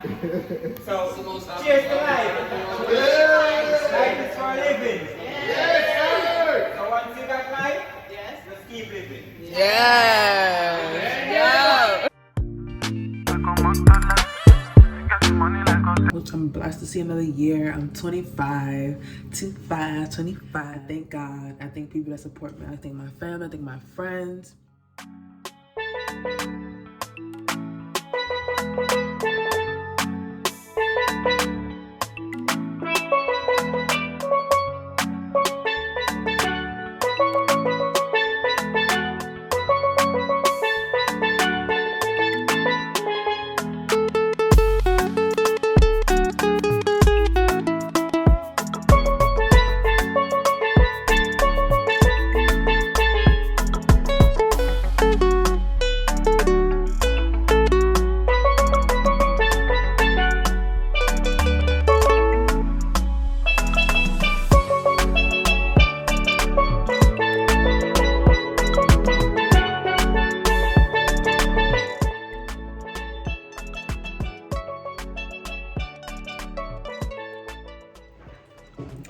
So, cheers to life. Life is for living. Yes. So once you got life, just keep living. Yeah. Which I'm blessed to see another year. I'm 25. Thank God. I thank people that support me. I thank my family. I thank my friends.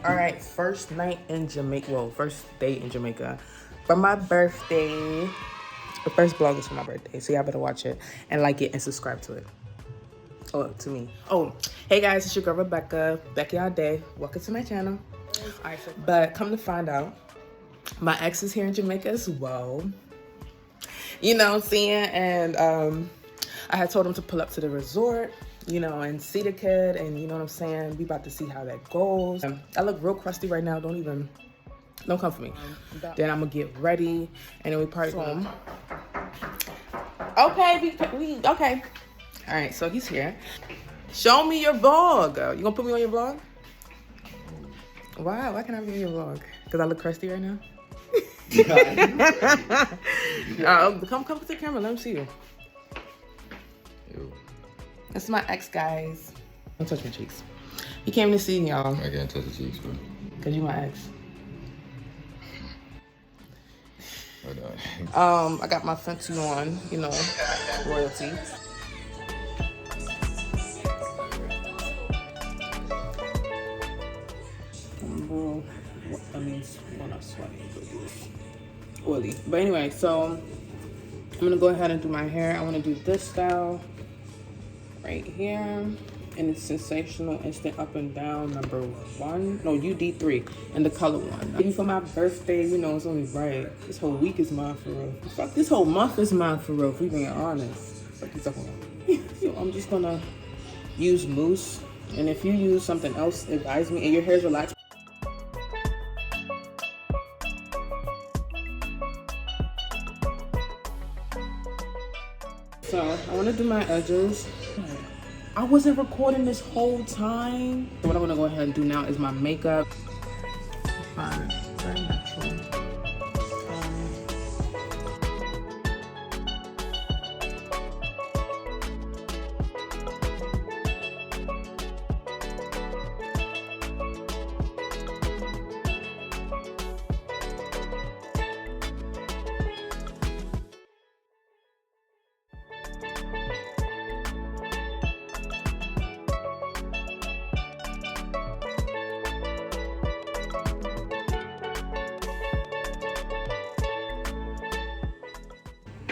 All right, first night in Jamaica. Well, first day in Jamaica for my birthday. The first vlog is for my birthday, so y'all better watch it and like it and subscribe to it. Oh, to me. Oh, hey guys, it's your girl Rebecca. Becky all day. Welcome to my channel. But come to find out, my ex is here in Jamaica as well. You know what I'm saying? And I had told him to pull up to the resort, you know, and see the kid, and you know what I'm saying? We about to see how that goes. I look real crusty right now. Don't come for me. Then I'm gonna get ready, and then we party home. Okay, okay. All right, so he's here. Show me your vlog. You gonna put me on your vlog? Why can't I be on your vlog? Because I look crusty right now? Come to the camera, let me see you. Ew. This is my ex, guys. Don't touch my cheeks. He came to see y'all. I can't touch the cheeks, bro. Because you my ex. But, I got my Fenty on, you know, royalty. That means well, not sweaty, but it's oily. But anyway, so I'm gonna go ahead and do my hair. I want to do this style right here, and it's Sensational Instant Up and Down #1. No, UD3, and the color one. Even for my birthday, you know, it's only right. This whole week is mine for real. Fuck, this whole month is mine for real. If we being honest. So I'm just gonna use mousse, and if you use something else, advise me. And your hair's relaxed. So I want to do my edges. I wasn't recording this whole time. So what I'm gonna go ahead and do now is my makeup. Fine, very natural.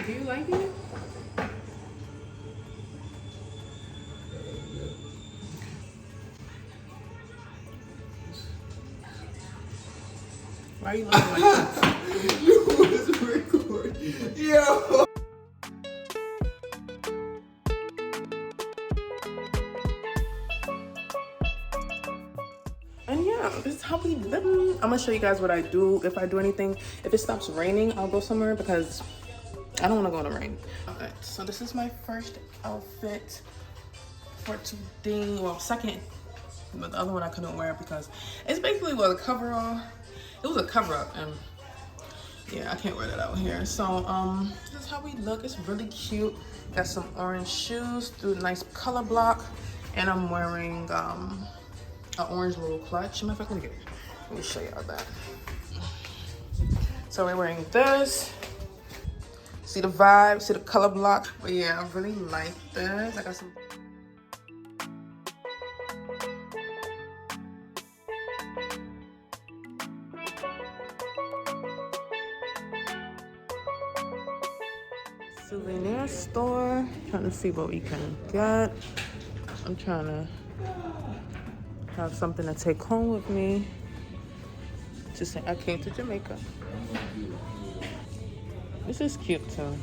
Do you like it? Why are you looking like that? you was recording. Yo. And yeah, this is how we live. I'm gonna show you guys what I do if I do anything. If it stops raining, I'll go somewhere because I don't want to go in the rain. Alright, so this is my first outfit for today. Well, second, but the other one I couldn't wear because it's basically a cover-up. It was a cover-up, and yeah, I can't wear that out here. So this is how we look. It's really cute. Got some orange shoes through a nice color block, and I'm wearing an orange little clutch. Matter of fact, let me show y'all that. So we're wearing this. See the vibe, see the color block. But yeah, I really like this. I got some souvenir store. Trying to see what we can get. I'm trying to have something to take home with me. To say I came to Jamaica. This is cute too.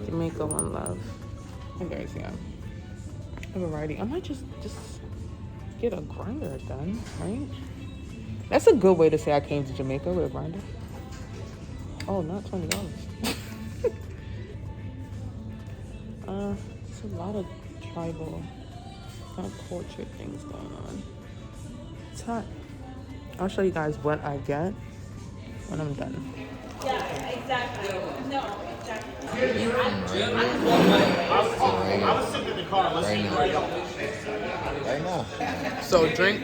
Jamaica One Love. Hey guys, yeah. A variety. I might just get a grinder done, right? That's a good way to say I came to Jamaica with a grinder. Oh, not $20. There's a lot of tribal kind of portrait things going on. It's hot. I'll show you guys what I get when I'm done. Yeah, exactly. No, exactly. I was sitting in the car listening right now. So drink.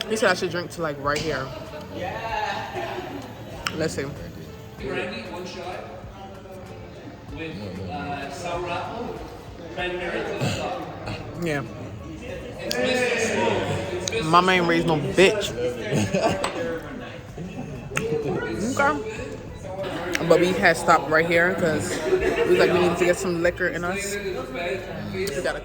He said I should drink to like right here. Let's see. Brandy, one shot with sour apple, cranberry to the top. Yeah. It's Mr. Smooth. It's Mr. Mama ain't raised no bitch. Okay. But we had stopped right here because we was like we needed to get some liquor in us. We gotta.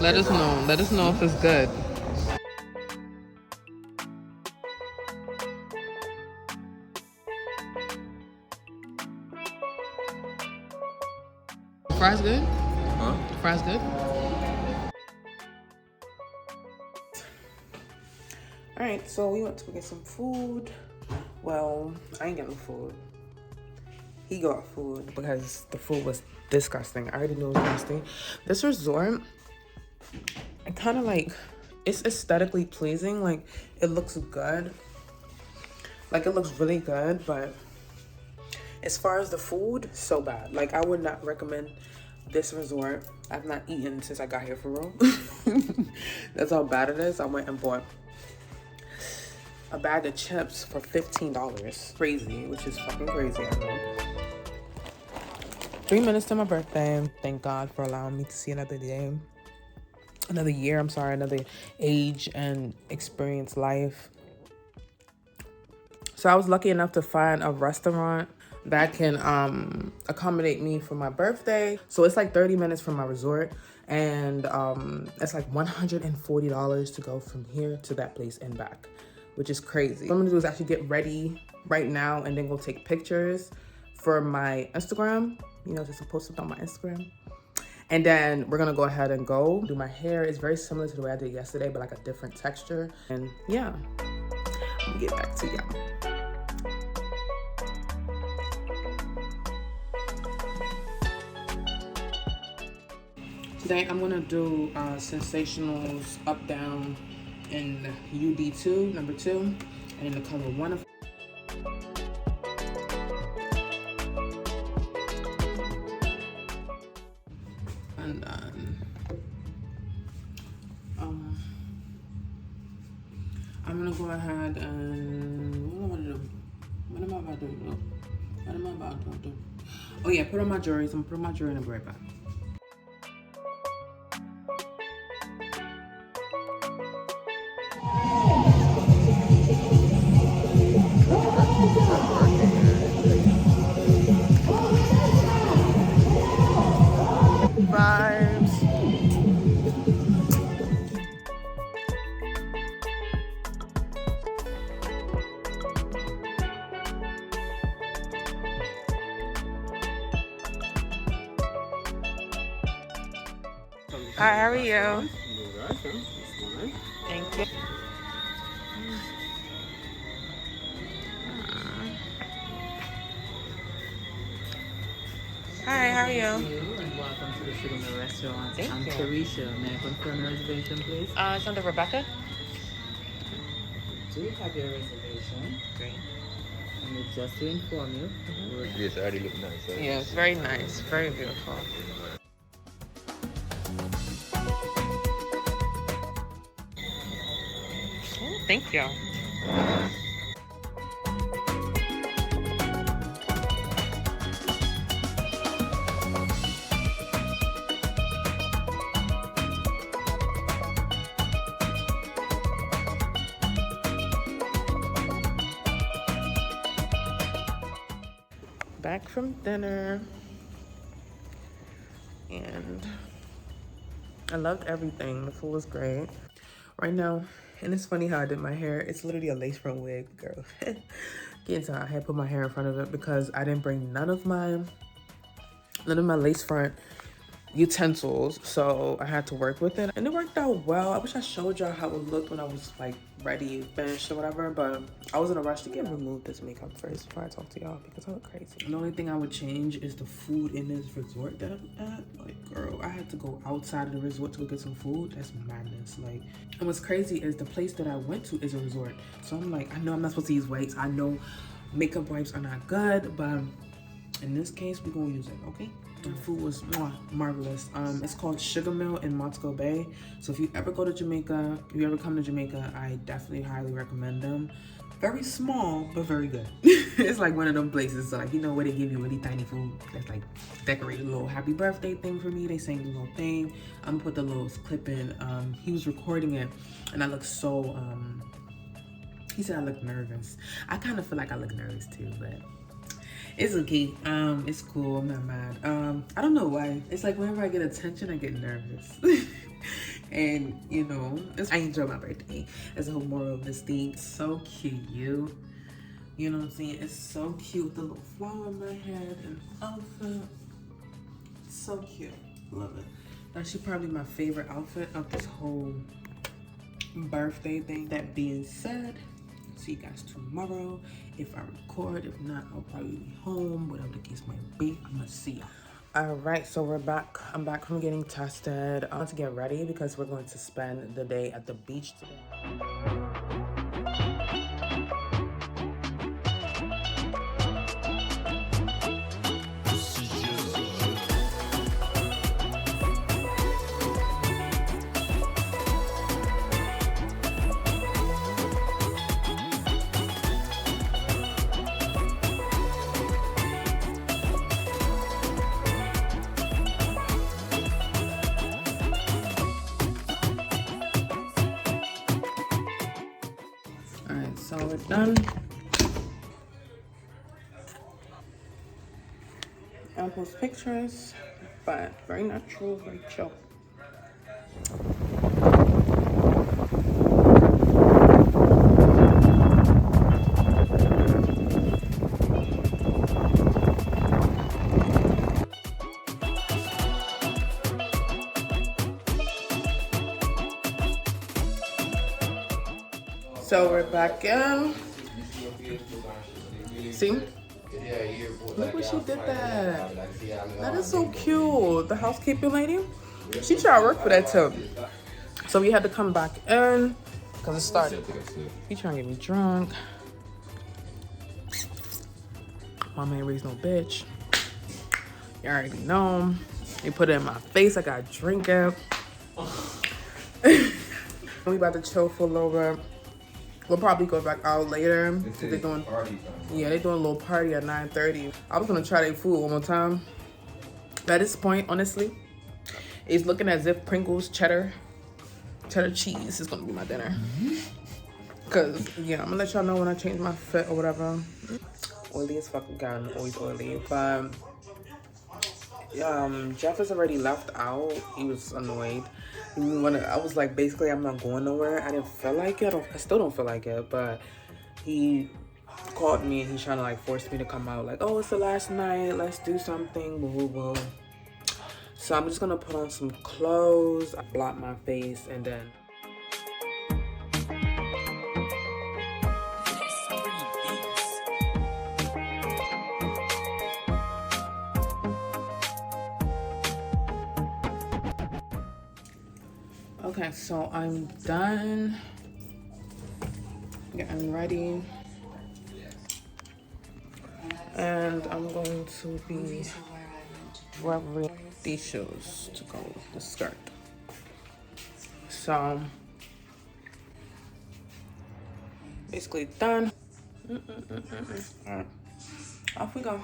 Let us know. Let us know if it's good. Fries good? Huh? Fries good? Alright, so we went to get some food. Well, I ain't getting food. He got food because the food was disgusting. I already knew it was nasty. This resort, I kind of like, it's aesthetically pleasing. Like, it looks good. Like, it looks really good, but as far as the food, so bad. Like, I would not recommend this resort. I've not eaten since I got here for real. That's how bad it is. I went and bought a bag of chips for $15. Crazy, which is fucking crazy, I know. 3 minutes to my birthday. Thank God for allowing me to see another day. Another year, I'm sorry, another age and experience life. So I was lucky enough to find a restaurant that can accommodate me for my birthday. So it's like 30 minutes from my resort, and it's like $140 to go from here to that place and back, which is crazy. What I'm gonna do is actually get ready right now and then go take pictures for my Instagram, you know, just to post it on my Instagram. And then we're gonna go ahead and go do my hair. It's very similar to the way I did yesterday, but like a different texture. And yeah, I'm gonna get back to y'all. Today I'm gonna do Sensational's Up Down in UD2, number 2, and in the color 1 of. And I'm gonna go ahead and what am I about to do? Oh yeah, put on my jewelry. So I'm gonna put on my jewelry and I'll be right back. Vibes. Hi, how are you? Thank you. Hi, how are you? And welcome to the Sugar Restaurant. Thank I'm you. Tarisha. May I confirm your reservation, please? It's under Rebecca. Do you have your reservation? Great. And just to inform you, Yes, I already look nice. Right? Yes, very nice, very beautiful. Thank you. Back from dinner, and I loved everything. The food was great. Right now, and it's funny how I did my hair. It's literally a lace front wig, girl. Getting tired. I had put my hair in front of it because I didn't bring none of my lace front utensils, so I had to work with it, and it worked out well. I wish I showed y'all how it looked when I was like ready, finished or whatever, but I was in a rush to remove this makeup first before I talk to y'all because I look crazy. The only thing I would change is the food in this resort that I'm at. Like, girl, I had to go outside of the resort to go get some food. That's madness. Like, and what's crazy is the place that I went to is a resort, so I'm like, I know I'm not supposed to use wipes, I know makeup wipes are not good, but in this case we're gonna use it. Okay, the food was marvelous. It's called Sugar Mill in Montego Bay, so if you ever go to Jamaica, if you ever come to Jamaica, I definitely highly recommend them. Very small but very good. It's like one of them places, so like, you know, where they give you really tiny food that's like decorated, a little happy birthday thing for me. They sang the little thing. I'm gonna put the little clip in. He was recording it and I looked so he said I look nervous. I kind of feel like I look nervous too, but it's okay. It's cool. I'm not mad. I don't know why. It's like whenever I get attention, I get nervous. And you know, I enjoy my birthday. As a whole moral of this thing. So cute, you know what I'm saying? It's so cute. The little flower on my head and outfit. So cute. Love it. That's probably my favorite outfit of this whole birthday thing. That being said, see you guys tomorrow if I record. If not, I'll probably be home, whatever the case might be. I'm gonna see y'all. All right, so we're back. I'm back from getting tested. I'm to get ready because we're going to spend the day at the beach today. So we're done. I'll post pictures, but very natural, very chill. So we're back in. See? Look what she did that. That is so cute. The housekeeping lady, she tried to work for that too. So we had to come back in because it started. He trying to get me drunk. Mama ain't raised no bitch. You already know. They put it in my face. I got drinking. We about to chill for a little bit. We'll probably go back out later. They're doing, yeah, they're doing a little party at 9:30. I was gonna try their food one more time. At this point, honestly, it's looking as if Pringles cheddar cheese is gonna be my dinner. Cause yeah, I'm gonna let y'all know when I change my fit or whatever. Oily as fucking God, always oily. But Jeff has already left out. He was annoyed. I was like, basically, I'm not going nowhere. I didn't feel like it. I still don't feel like it, but he called me and he's trying to like force me to come out. Like, oh, it's the last night. Let's do something. Woo, woo, woo. So I'm just gonna put on some clothes, blot my face, and then. Okay, so I'm done getting ready, and I'm going to be wearing these shoes to go with the skirt. So Basically done. All right, off we go.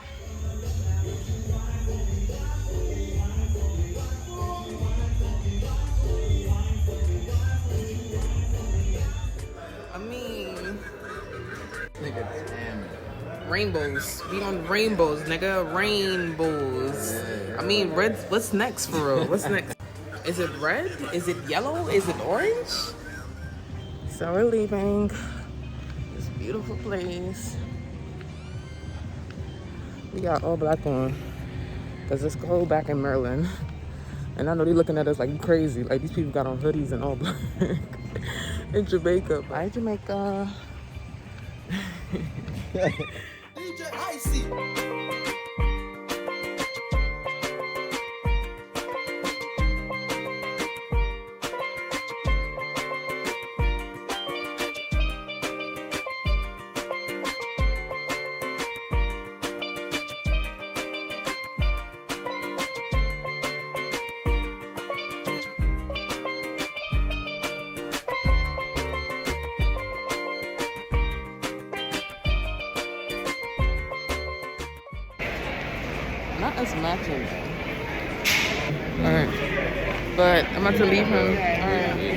I mean, Nigga, damn. rainbows. We on rainbows, nigga. Rainbows. Yeah. I mean, red. What's next for real? What's next? Is it red? Is it yellow? Is it orange? So we're leaving this beautiful place. We got all black on because it's cold back in Maryland. And I know they're looking at us like you crazy. Like these people got on hoodies and all black in Jamaica. Bye, Jamaica. DJ Icy. Not as matching though. Alright. But I'm about to leave him. Alright.